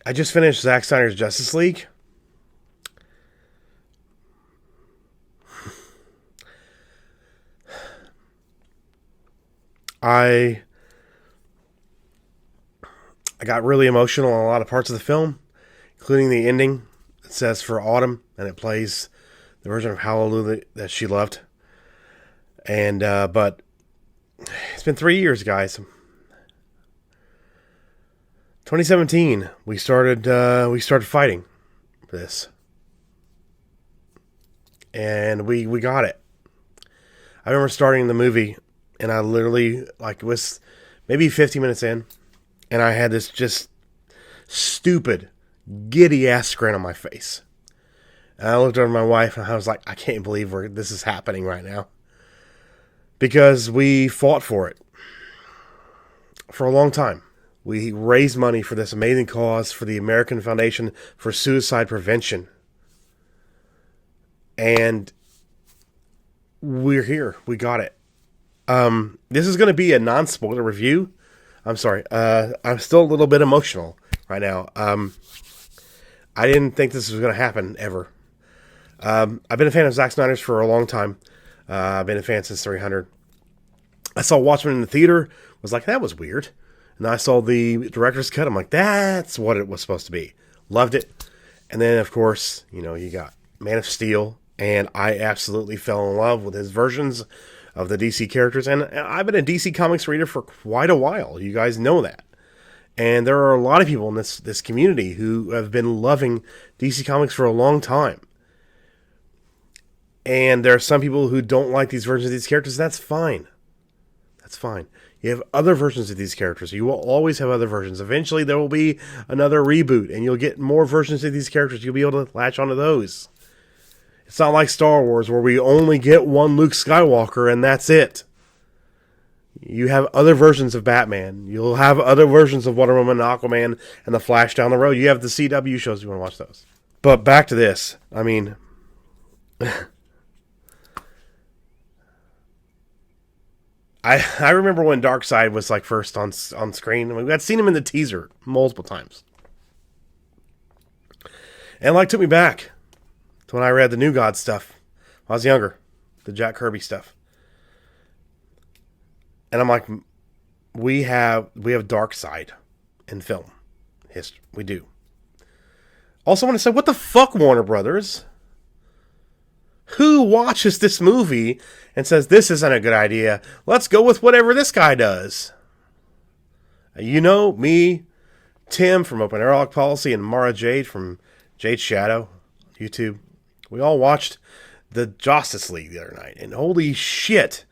I just finished Zack Snyder's Justice League. I got really emotional on a lot of parts of the film, including the ending. It says for autumn, and it plays the version of Hallelujah that she loved. And but it's been 3 years, guys. 2017, we started fighting for this, and we got it. I remember starting the movie, and I literally, like, it was maybe 50 minutes in, and I had this just stupid, giddy ass grin on my face. And I looked over at my wife, and I was like, I can't believe this is happening right now, because we fought for it for a long time. We raised money for this amazing cause, for the American Foundation for Suicide Prevention. And we're here. We got it. This is going to be a non-spoiler review. I'm sorry. I'm still a little bit emotional right now. I didn't think this was going to happen, ever. I've been a fan of Zack Snyder's for a long time. I've been a fan since 300. I saw Watchmen in the theater. Was like, that was weird. And I saw the director's cut. I'm like, that's what it was supposed to be. Loved it. And then, of course, you got Man of Steel. And I absolutely fell in love with his versions of the DC characters. And I've been a DC Comics reader for quite a while. You guys know that. And there are a lot of people in this community who have been loving DC Comics for a long time. And there are some people who don't like these versions of these characters. That's fine. That's fine. You have other versions of these characters. You will always have other versions. Eventually, there will be another reboot, and you'll get more versions of these characters. You'll be able to latch onto those. It's not like Star Wars, where we only get one Luke Skywalker, and that's it. You have other versions of Batman. You'll have other versions of Wonder Woman, Aquaman, and The Flash down the road. You have the CW shows if you want to watch those. But back to this. I mean... I remember when Darkseid was like first on screen. I mean, I'd seen him in the teaser multiple times, and like took me back to when I read the New God stuff when I was younger, the Jack Kirby stuff. And I'm like, we have Darkseid in film history. We do. Also, want to say, what the fuck, Warner Brothers? Who watches this movie and says, this isn't a good idea, let's go with whatever this guy does? Me, Tim from Open Airlock Policy, and Mara Jade from Jade Shadow, YouTube. We all watched the Justice League the other night, and holy shit,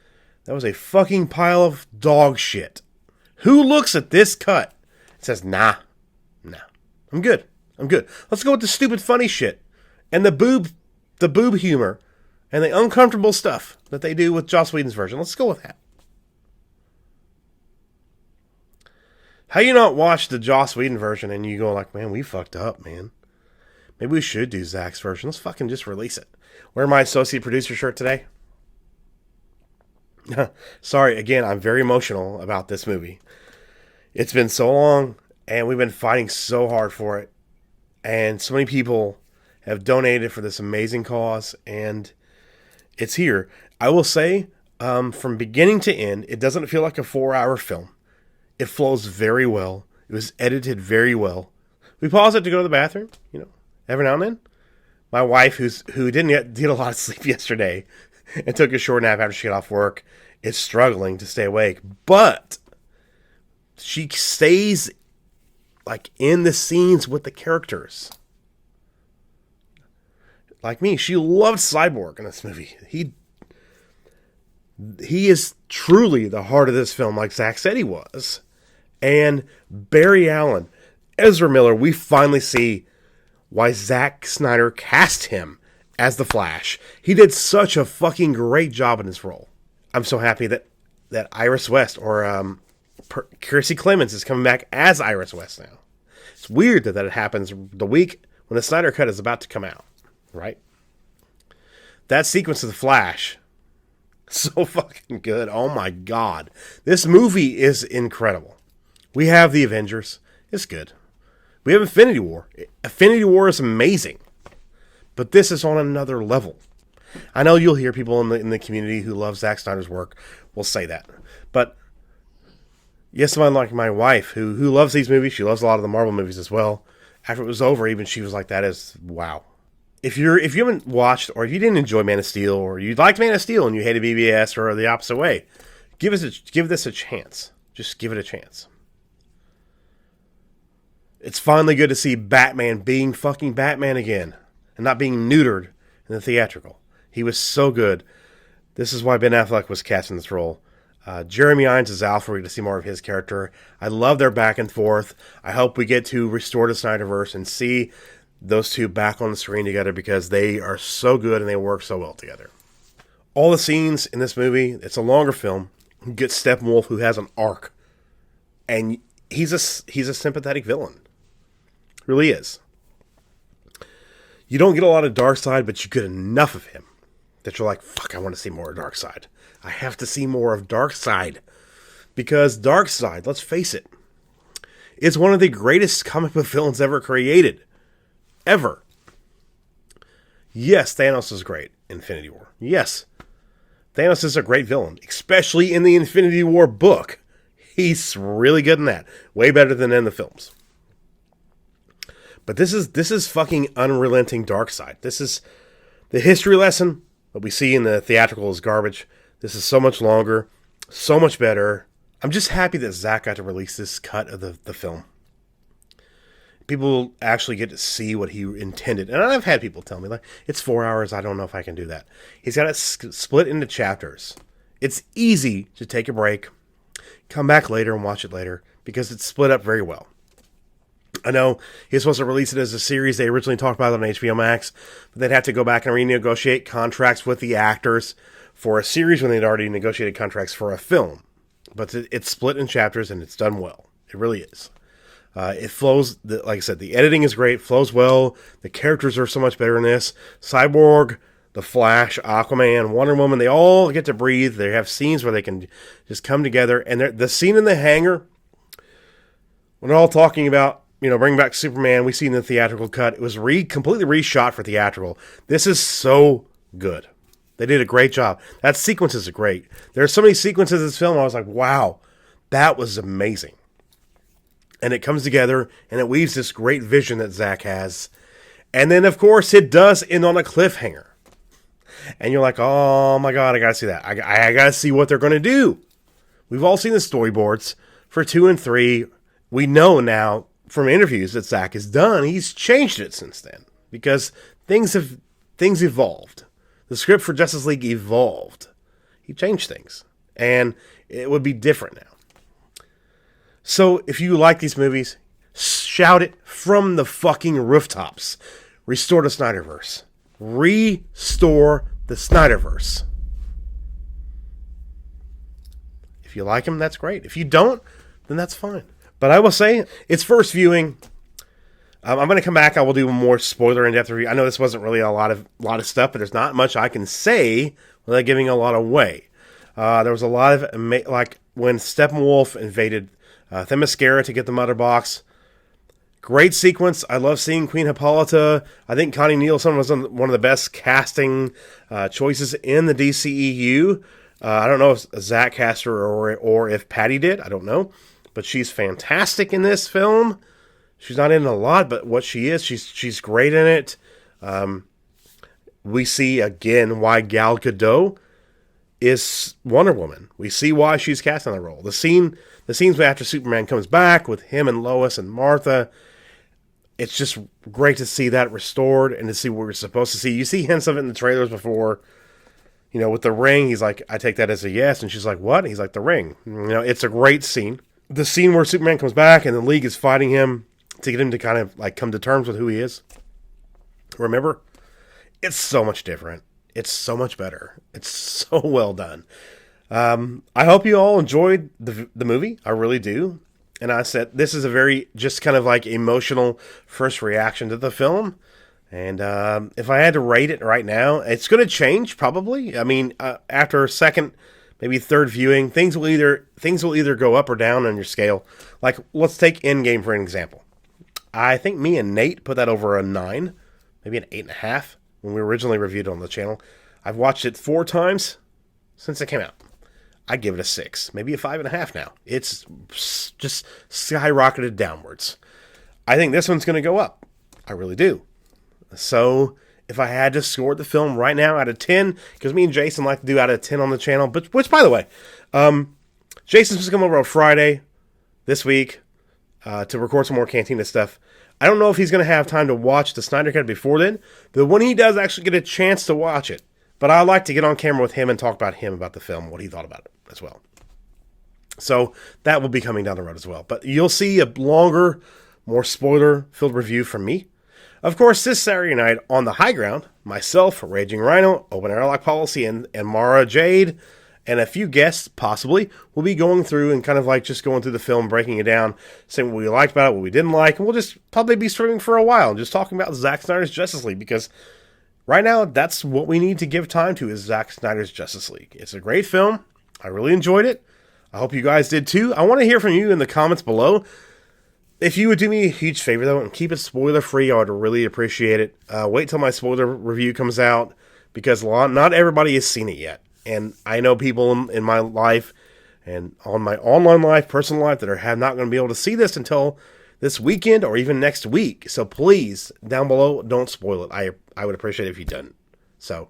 that was a fucking pile of dog shit. Who looks at this cut and says, nah, I'm good. Let's go with the stupid funny shit and the boob humor and the uncomfortable stuff that they do with Joss Whedon's version. Let's go with that. How you not watch the Joss Whedon version and you go like, man, we fucked up, man. Maybe we should do Zack's version. Let's fucking just release it. Wearing my associate producer shirt today. Sorry, again, I'm very emotional about this movie. It's been so long, and we've been fighting so hard for it. And so many people have donated for this amazing cause, and it's here. I will say, from beginning to end, it doesn't feel like a 4-hour film. It flows very well. It was edited very well. We pause it to go to the bathroom, every now and then. My wife, who didn't get a lot of sleep yesterday and took a short nap after she got off work, is struggling to stay awake. But she stays like in the scenes with the characters. Like me, she loved Cyborg in this movie. He is truly the heart of this film, like Zack said he was. And Barry Allen, Ezra Miller, we finally see why Zack Snyder cast him as the Flash. He did such a fucking great job in this role. I'm so happy that Iris West, or Kiersey Clemons, is coming back as Iris West now. It's weird that it happens the week when the Snyder Cut is about to come out. Right? That sequence of the Flash, so fucking good. Oh my god. This movie is incredible. We have the Avengers. It's good. We have Infinity War. Infinity War is amazing. But this is on another level. I know you'll hear people in the community who love Zack Snyder's work will say that. But yes, someone like my wife who loves these movies, she loves a lot of the Marvel movies as well. After it was over, even she was like, that is wow. If you haven't watched, or if you didn't enjoy Man of Steel, or you liked Man of Steel and you hated BBS, or the opposite way, give this a chance. Just give it a chance. It's finally good to see Batman being fucking Batman again, and not being neutered in the theatrical. He was so good. This is why Ben Affleck was cast in this role. Jeremy Irons is Alfred. We get to see more of his character. I love their back and forth. I hope we get to restore the Snyderverse and see those two back on the screen together, because they are so good and they work so well together. All the scenes in this movie, it's a longer film. You get Steppenwolf, who has an arc, and he's a sympathetic villain. Really is. You don't get a lot of Darkseid, but you get enough of him that you're like, fuck, I want to see more of Darkseid. I have to see more of Darkseid. Because Darkseid, let's face it, is one of the greatest comic book villains ever created. Ever. Yes, Thanos is great in Infinity War. Yes, Thanos is a great villain, especially in the Infinity War book. He's really good in that. Way better than in the films. But this is fucking unrelenting Darkseid. This is the history lesson that we see in the theatrical is garbage. This is so much longer, so much better. I'm just happy that Zack got to release this cut of the film. People actually get to see what he intended. And I've had people tell me, like, it's 4 hours, I don't know if I can do that. He's got it split into chapters. It's easy to take a break, come back later and watch it later, because it's split up very well. I know he was supposed to release it as a series. They originally talked about it on HBO Max, but they'd have to go back and renegotiate contracts with the actors for a series when they'd already negotiated contracts for a film. But it's split in chapters, and it's done well. It really is. It flows, like I said, the editing is great, flows well. The characters are so much better in this. Cyborg, The Flash, Aquaman, Wonder Woman, they all get to breathe. They have scenes where they can just come together. And the scene in the hangar, when they're all talking about, bring back Superman, we see in the theatrical cut, it was completely reshot for theatrical. This is so good. They did a great job. That sequences are great. There are so many sequences in this film, I was like, wow, that was amazing. And it comes together, and it weaves this great vision that Zack has. And then, of course, it does end on a cliffhanger. And you're like, oh my god, I gotta see that. I gotta see what they're gonna do. We've all seen the storyboards for 2 and 3. We know now from interviews that Zack has done, he's changed it since then. Because things evolved. The script for Justice League evolved. He changed things. And it would be different now. So, if you like these movies, shout it from the fucking rooftops. Restore the Snyderverse. Restore the Snyderverse. If you like them, that's great. If you don't, then that's fine. But I will say, it's first viewing. I'm going to come back. I will do a more spoiler in-depth review. I know this wasn't really a lot of stuff, but there's not much I can say without giving a lot away. There was a lot of, like, when Steppenwolf invaded Themyscira to get the Mother Box. Great sequence. I love seeing Queen Hippolyta. I think Connie Nielsen was one of the best casting choices in the DCEU. I don't know if Zack cast her or if Patty did. I don't know. But she's fantastic in this film. She's not in a lot, but what she is, she's great in it. We see, again, why Gal Gadot is Wonder Woman. We see why she's cast in the role. The scenes after Superman comes back with him and Lois and Martha, it's just great to see that restored and to see what we're supposed to see. You see hints of it in the trailers before, with the ring. He's like, I take that as a yes. And she's like, what? He's like, the ring. It's a great scene. The scene where Superman comes back and the League is fighting him to get him to kind of like come to terms with who he is. Remember? It's so much different. It's so much better. It's so well done. I hope you all enjoyed the movie. I really do. And I said, this is a very just kind of like emotional first reaction to the film. And if I had to rate it right now, it's going to change probably. I mean, after a second maybe third viewing, things will either go up or down on your scale. Like, let's take Endgame for an example. I think me and Nate put that over a 9, maybe an 8.5 when we originally reviewed it on the channel. I've watched it 4 times since it came out. I'd give it a 6, maybe a 5.5 now. It's just skyrocketed downwards. I think this one's going to go up. I really do. So if I had to score the film right now out of 10, because me and Jason like to do out of 10 on the channel, but which, by the way, Jason's supposed to come over on Friday this week to record some more Cantina stuff. I don't know if he's going to have time to watch the Snyder Cut before then, but when he does actually get a chance to watch it, but I like to get on camera with him and talk about him about the film, what he thought about it as well. So that will be coming down the road as well. But you'll see a longer, more spoiler-filled review from me. Of course, this Saturday night on the high ground, myself, Raging Rhino, Open Airlock Policy, and Mara Jade, and a few guests, possibly, will be going through and kind of like just going through the film, breaking it down, saying what we liked about it, what we didn't like, and we'll just probably be streaming for a while, just talking about Zack Snyder's Justice League, because right now, that's what we need to give time to, is Zack Snyder's Justice League. It's a great film. I really enjoyed it. I hope you guys did too. I want to hear from you in the comments below. If you would do me a huge favor, though, and keep it spoiler-free, I would really appreciate it. Wait till my spoiler review comes out, because not everybody has seen it yet. And I know people in my life and on my online life, personal life, that are not going to be able to see this until this weekend or even next week. So please, down below, don't spoil it. I would appreciate it if you didn't. So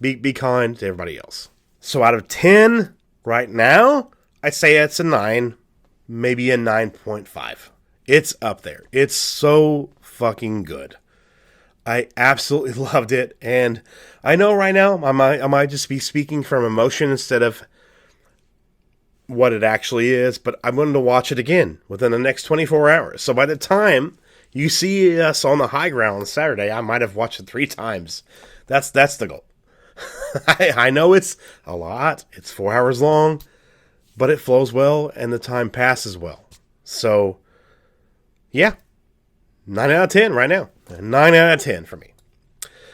be kind to everybody else. So out of 10 right now, I'd say it's a 9, maybe a 9.5. It's up there. It's so fucking good. I absolutely loved it, and I know right now I might just be speaking from emotion instead of what it actually is, but I'm going to watch it again within the next 24 hours. So by the time you see us on the high ground on Saturday, I might have watched it 3 times. That's the goal. I know it's a lot. It's 4 hours long, but it flows well, and the time passes well. So, yeah, 9 out of 10 right now. 9 out of 10 for me.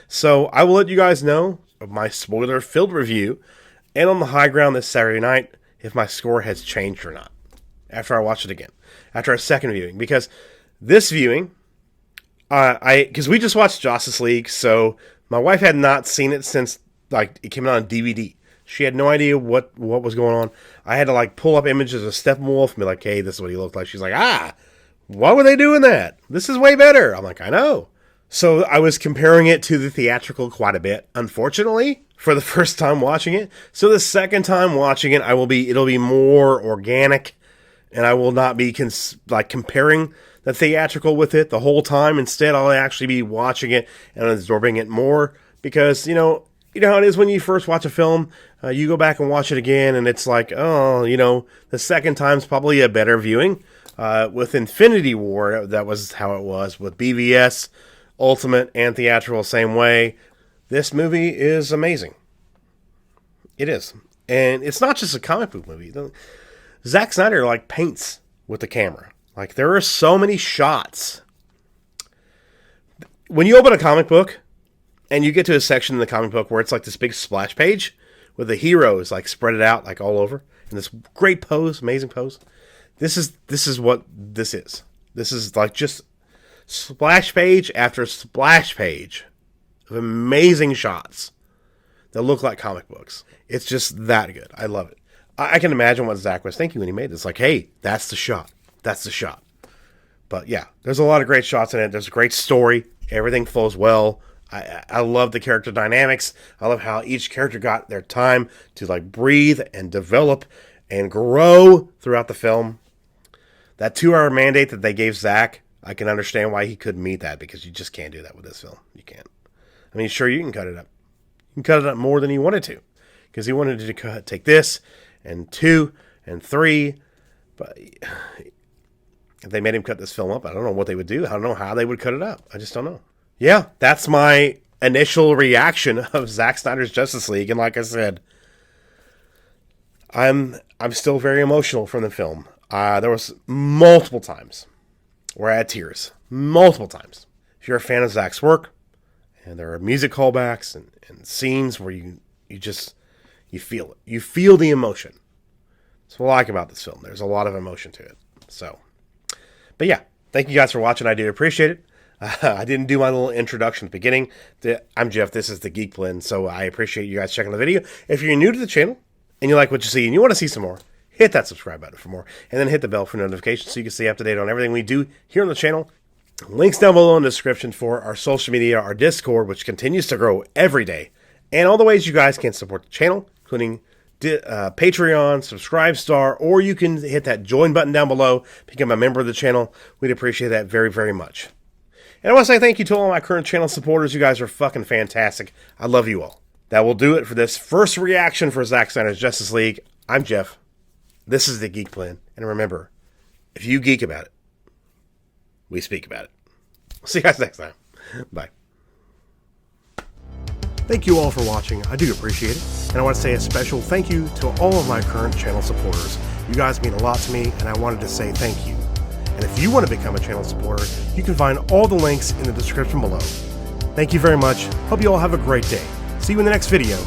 So I will let you guys know of my spoiler-filled review and on the high ground this Saturday night if my score has changed or not after I watch it again, after a second viewing. Because this viewing, because we just watched Justice League, so my wife had not seen it since like it came out on DVD. She had no idea what was going on. I had to pull up images of Steppenwolf and be like, hey, this is what he looked like. She's like, why were they doing that? This is way better. I'm like, I know. So I was comparing it to the theatrical quite a bit, unfortunately, for the first time watching it. So the second time watching it, it'll be more organic, and I will not be comparing the theatrical with it the whole time. Instead, I'll actually be watching it and absorbing it more, because you know how it is when you first watch a film. You go back and watch it again, and it's like, the second time's probably a better viewing. With Infinity War, that was how it was. With BVS, Ultimate, and Theatrical, same way. This movie is amazing. It is. And it's not just a comic book movie. Zack Snyder, paints with the camera. There are so many shots. When you open a comic book, and you get to a section in the comic book where it's this big splash page, with the heroes, spread it out, all over, in this great pose, amazing pose. This is what this is. This is just splash page after splash page of amazing shots that look like comic books. It's just that good. I love it. I can imagine what Zack was thinking when he made this. Hey, that's the shot. That's the shot. But yeah, there's a lot of great shots in it. There's a great story. Everything flows well. I love the character dynamics. I love how each character got their time to breathe and develop and grow throughout the film. That 2-hour mandate that they gave Zack, I can understand why he couldn't meet that, because you just can't do that with this film. You can't. I mean, sure, you can cut it up. You can cut it up more than he wanted to, because he wanted to take this and 2 and 3, but if they made him cut this film up, I don't know what they would do. I don't know how they would cut it up. I just don't know. Yeah, that's my initial reaction of Zack Snyder's Justice League, and like I said, I'm still very emotional from the film. There was multiple times where I had tears. Multiple times. If you're a fan of Zack's work, and there are music callbacks and scenes where you You feel it. You feel the emotion. That's what I like about this film. There's a lot of emotion to it. So, but yeah, thank you guys for watching. I do appreciate it. I didn't do my little introduction at the beginning. I'm Jeff. This is the Geek Blend. So I appreciate you guys checking the video. If you're new to the channel and you like what you see and you want to see some more, hit that subscribe button for more. And then hit the bell for notifications so you can stay up to date on everything we do here on the channel. Links down below in the description for our social media, our Discord, which continues to grow every day. And all the ways you guys can support the channel, including Patreon, Subscribestar, or you can hit that join button down below, become a member of the channel. We'd appreciate that very, very much. And I want to say thank you to all my current channel supporters. You guys are fucking fantastic. I love you all. That will do it for this first reaction for Zack Snyder's Justice League. I'm Jeff. This is the Geek Blend. And remember, if you geek about it, we speak about it. See you guys next time. Bye. Thank you all for watching. I do appreciate it. And I want to say a special thank you to all of my current channel supporters. You guys mean a lot to me, and I wanted to say thank you. And if you want to become a channel supporter, you can find all the links in the description below. Thank you very much. Hope you all have a great day. See you in the next video.